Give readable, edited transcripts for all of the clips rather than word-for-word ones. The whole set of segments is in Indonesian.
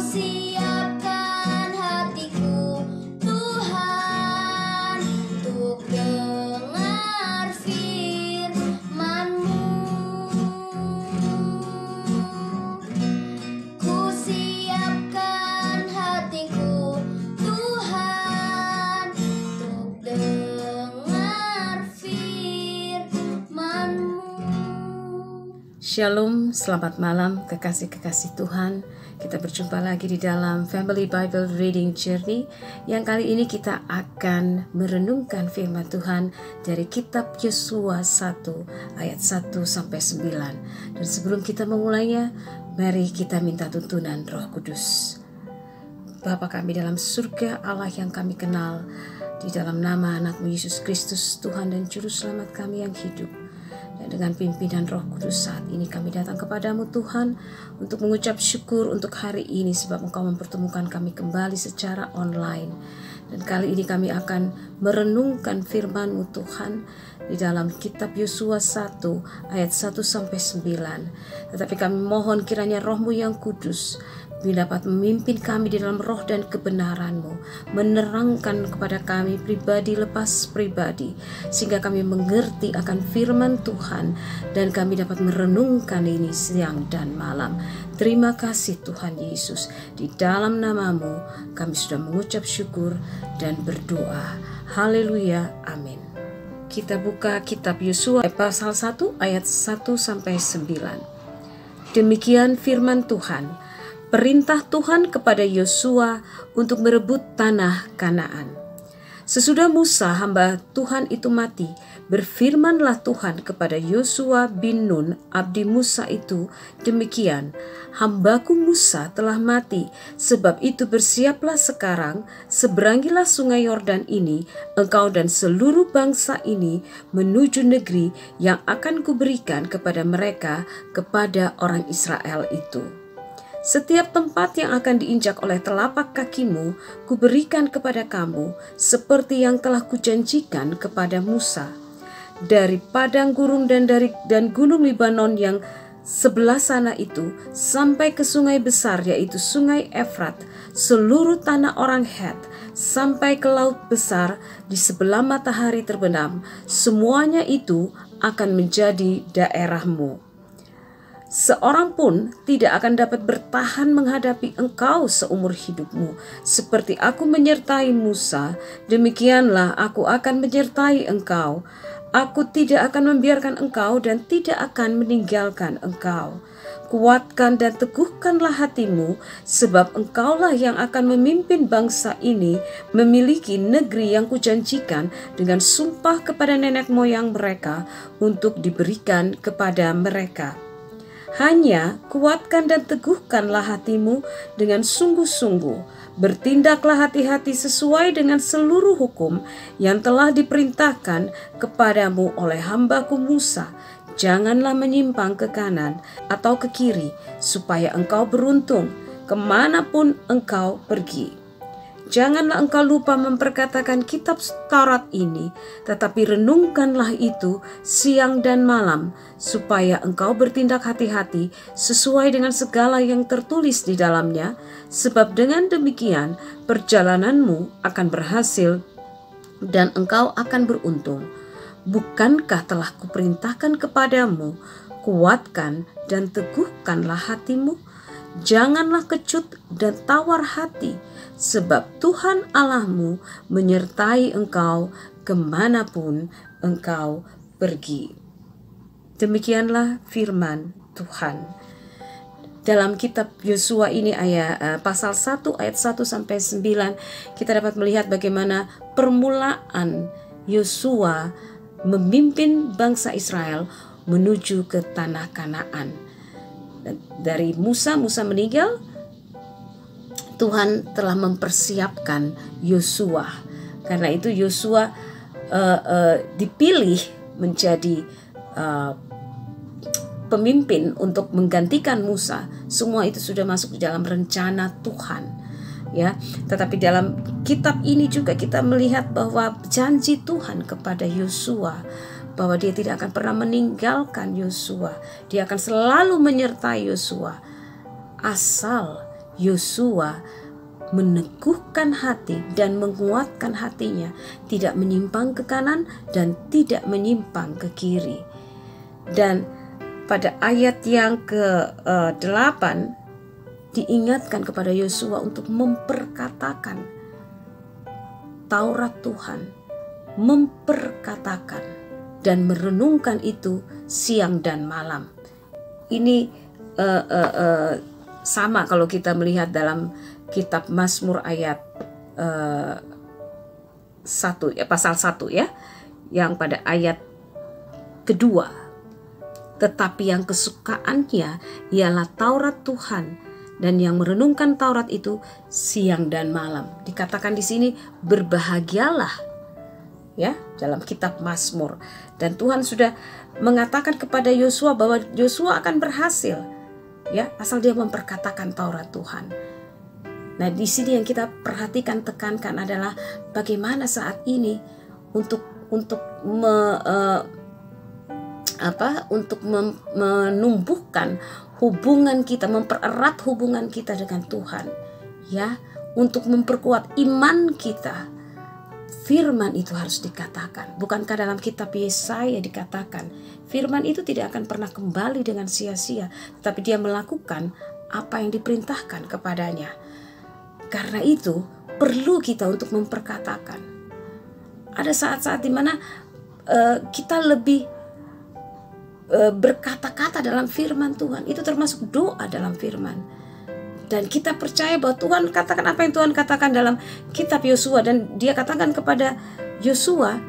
siapkan hatiku Tuhan untuk dengar firman-Mu. Ku siapkan hatiku Tuhan untuk dengar firman-Mu. Shalom, selamat malam kekasih-kekasih Tuhan. Kita berjumpa lagi di dalam Family Bible Reading Journey, yang kali ini kita akan merenungkan firman Tuhan dari kitab Yosua 1 ayat 1 sampai 9. Dan sebelum kita memulainya, mari kita minta tuntunan Roh Kudus. Bapa kami dalam surga, Allah yang kami kenal, di dalam nama anak-Mu Yesus Kristus, Tuhan dan Juru Selamat kami yang hidup. Dan dengan pimpinan Roh Kudus saat ini kami datang kepadamu Tuhan untuk mengucap syukur untuk hari ini, sebab Engkau mempertemukan kami kembali secara online. Dan kali ini kami akan merenungkan firman-Mu Tuhan di dalam kitab Yosua 1 ayat 1 sampai 9. Tetapi kami mohon kiranya Roh-Mu yang kudus dapat memimpin kami di dalam roh dan kebenaran-Mu, menerangkan kepada kami pribadi lepas pribadi, sehingga kami mengerti akan firman Tuhan dan kami dapat merenungkan ini siang dan malam. Terima kasih Tuhan Yesus, di dalam nama-Mu kami sudah mengucap syukur dan berdoa. Haleluya, amin. Kita buka kitab Yosua pasal 1 ayat 1 sampai 9. Demikian firman Tuhan. Perintah Tuhan kepada Yosua untuk merebut tanah Kanaan. Sesudah Musa hamba Tuhan itu mati, berfirmanlah Tuhan kepada Yosua bin Nun, abdi Musa itu, demikian, hambaku Musa telah mati, sebab itu bersiaplah sekarang, seberangilah sungai Yordan ini, engkau dan seluruh bangsa ini menuju negeri yang akan kuberikan kepada mereka, kepada orang Israel itu. Setiap tempat yang akan diinjak oleh telapak kakimu, kuberikan kepada kamu, seperti yang telah kujanjikan kepada Musa. Dari padang gurun dan gunung Libanon yang sebelah sana itu, sampai ke sungai besar, yaitu sungai Efrat, seluruh tanah orang Het, sampai ke laut besar di sebelah matahari terbenam, semuanya itu akan menjadi daerahmu. Seorang pun tidak akan dapat bertahan menghadapi engkau seumur hidupmu. Seperti aku menyertai Musa, demikianlah aku akan menyertai engkau. Aku tidak akan membiarkan engkau dan tidak akan meninggalkan engkau. Kuatkan dan teguhkanlah hatimu, sebab engkaulah yang akan memimpin bangsa ini memiliki negeri yang kujanjikan dengan sumpah kepada nenek moyang mereka untuk diberikan kepada mereka. Hanya kuatkan dan teguhkanlah hatimu dengan sungguh-sungguh. Bertindaklah hati-hati sesuai dengan seluruh hukum yang telah diperintahkan kepadamu oleh hambaku Musa. Janganlah menyimpang ke kanan atau ke kiri, supaya engkau beruntung kemanapun engkau pergi. Janganlah engkau lupa memperkatakan kitab Taurat ini, tetapi renungkanlah itu siang dan malam, supaya engkau bertindak hati-hati sesuai dengan segala yang tertulis di dalamnya, sebab dengan demikian perjalananmu akan berhasil dan engkau akan beruntung. Bukankah telah kuperintahkan kepadamu, kuatkan dan teguhkanlah hatimu? Janganlah kecut dan tawar hati, sebab Tuhan Allahmu menyertai engkau kemanapun engkau pergi. Demikianlah firman Tuhan. Dalam kitab Yosua ini pasal 1 ayat 1 sampai 9, kita dapat melihat bagaimana permulaan Yosua memimpin bangsa Israel menuju ke tanah Kanaan. Dari Musa meninggal, Tuhan telah mempersiapkan Yosua. Karena itu Yosua dipilih menjadi pemimpin untuk menggantikan Musa. Semua itu sudah masuk di dalam rencana Tuhan. Ya, tetapi dalam kitab ini juga kita melihat bahwa janji Tuhan kepada Yosua, bahwa dia tidak akan pernah meninggalkan Yosua. Dia akan selalu menyertai Yosua asal Yosua meneguhkan hati dan menguatkan hatinya, tidak menyimpang ke kanan dan tidak menyimpang ke kiri. Dan pada ayat yang ke-8 diingatkan kepada Yosua untuk memperkatakan Taurat Tuhan, memperkatakan dan merenungkan itu siang dan malam. Ini sama kalau kita melihat dalam kitab Mazmur ayat 1 pasal 1 ya, yang pada ayat kedua. Tetapi yang kesukaannya ialah Taurat Tuhan, dan yang merenungkan Taurat itu siang dan malam. Dikatakan di sini berbahagialah ya dalam kitab Mazmur. Dan Tuhan sudah mengatakan kepada Yosua bahwa Yosua akan berhasil ya asal dia memperkatakan Taurat Tuhan. Nah, di sini yang kita perhatikan, tekankan adalah bagaimana saat ini untuk menumbuhkan hubungan kita, mempererat hubungan kita dengan Tuhan, ya, untuk memperkuat iman kita. Firman itu harus dikatakan. Bukankah dalam kitab Yesaya dikatakan, firman itu tidak akan pernah kembali dengan sia-sia, tetapi dia melakukan apa yang diperintahkan kepadanya. Karena itu perlu kita untuk memperkatakan. Ada saat-saat di mana kita lebih berkata-kata dalam firman Tuhan. Itu termasuk doa dalam firman. Dan kita percaya bahwa Tuhan katakan apa yang Tuhan katakan dalam kitab Yosua, dan dia katakan kepada Yosua,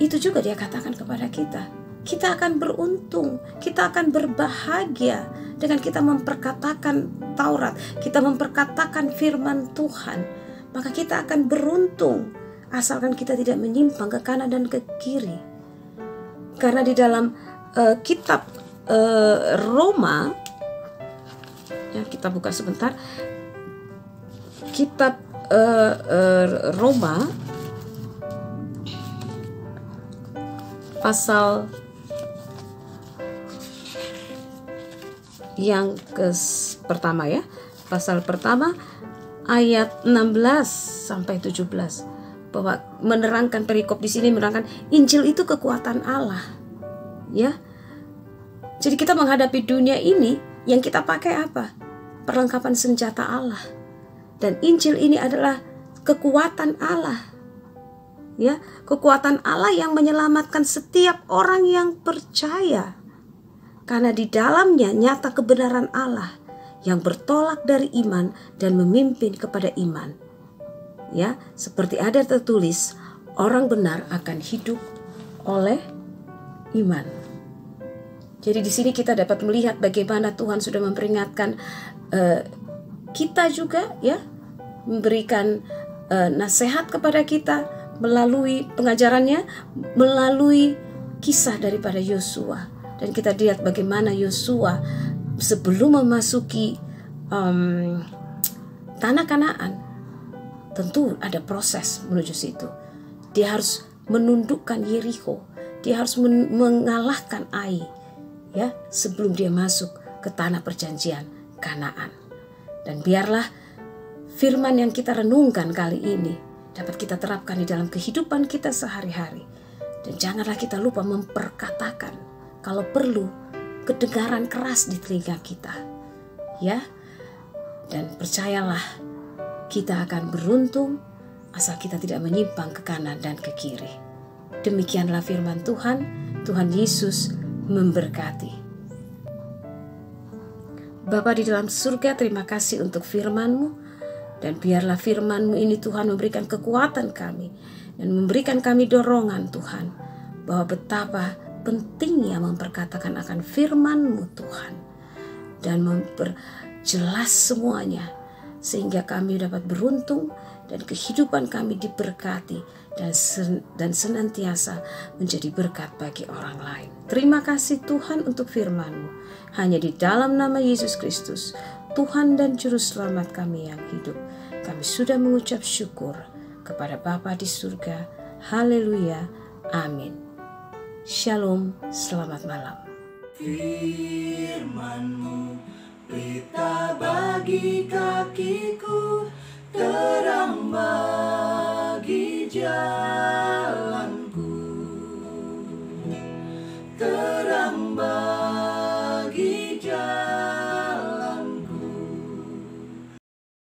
itu juga dia katakan kepada kita. Kita akan beruntung, kita akan berbahagia dengan kita memperkatakan Taurat, kita memperkatakan firman Tuhan. Maka kita akan beruntung asalkan kita tidak menyimpang ke kanan dan ke kiri. Karena di dalam kitab Roma, ya, kita buka sebentar, kitab Roma pasal yang pertama ya, pasal pertama ayat 16 sampai 17, bahwa menerangkan perikop di sini menerangkan Injil itu kekuatan Allah, ya. Jadi kita menghadapi dunia ini, yang kita pakai apa? Perlengkapan senjata Allah. Dan Injil ini adalah kekuatan Allah, ya, kekuatan Allah yang menyelamatkan setiap orang yang percaya. Karena di dalamnya nyata kebenaran Allah yang bertolak dari iman dan memimpin kepada iman. Ya, seperti ada tertulis, orang benar akan hidup oleh iman. Jadi di sini kita dapat melihat bagaimana Tuhan sudah memperingatkan kita juga, ya, memberikan nasihat kepada kita melalui pengajarannya, melalui kisah daripada Yosua. Dan kita lihat bagaimana Yosua sebelum memasuki tanah Kanaan, tentu ada proses menuju situ. Dia harus menundukkan Yeriko, dia harus mengalahkan Ai, ya, sebelum dia masuk ke tanah perjanjian Kanaan. Dan biarlah firman yang kita renungkan kali ini dapat kita terapkan di dalam kehidupan kita sehari-hari. Dan janganlah kita lupa memperkatakan, kalau perlu, kedengaran keras di telinga kita, ya. Dan percayalah, kita akan beruntung asal kita tidak menyimpang ke kanan dan ke kiri. Demikianlah firman Tuhan. Tuhan Yesus memberkati. Bapa di dalam surga, terima kasih untuk firman-Mu, dan biarlah firman-Mu ini Tuhan memberikan kekuatan kami dan memberikan kami dorongan Tuhan, bahwa betapa pentingnya memperkatakan akan firman-Mu Tuhan dan memperjelas semuanya, sehingga kami dapat beruntung dan kehidupan kami diberkati dan senantiasa menjadi berkat bagi orang lain. Terima kasih Tuhan untuk firman-Mu. Hanya di dalam nama Yesus Kristus, Tuhan dan Juru Selamat kami yang hidup, kami sudah mengucap syukur kepada Bapa di surga. Haleluya. Amin. Shalom, selamat malam. Firman-Mu pelita bagi kakiku, terang bagi jalanku, terang bagi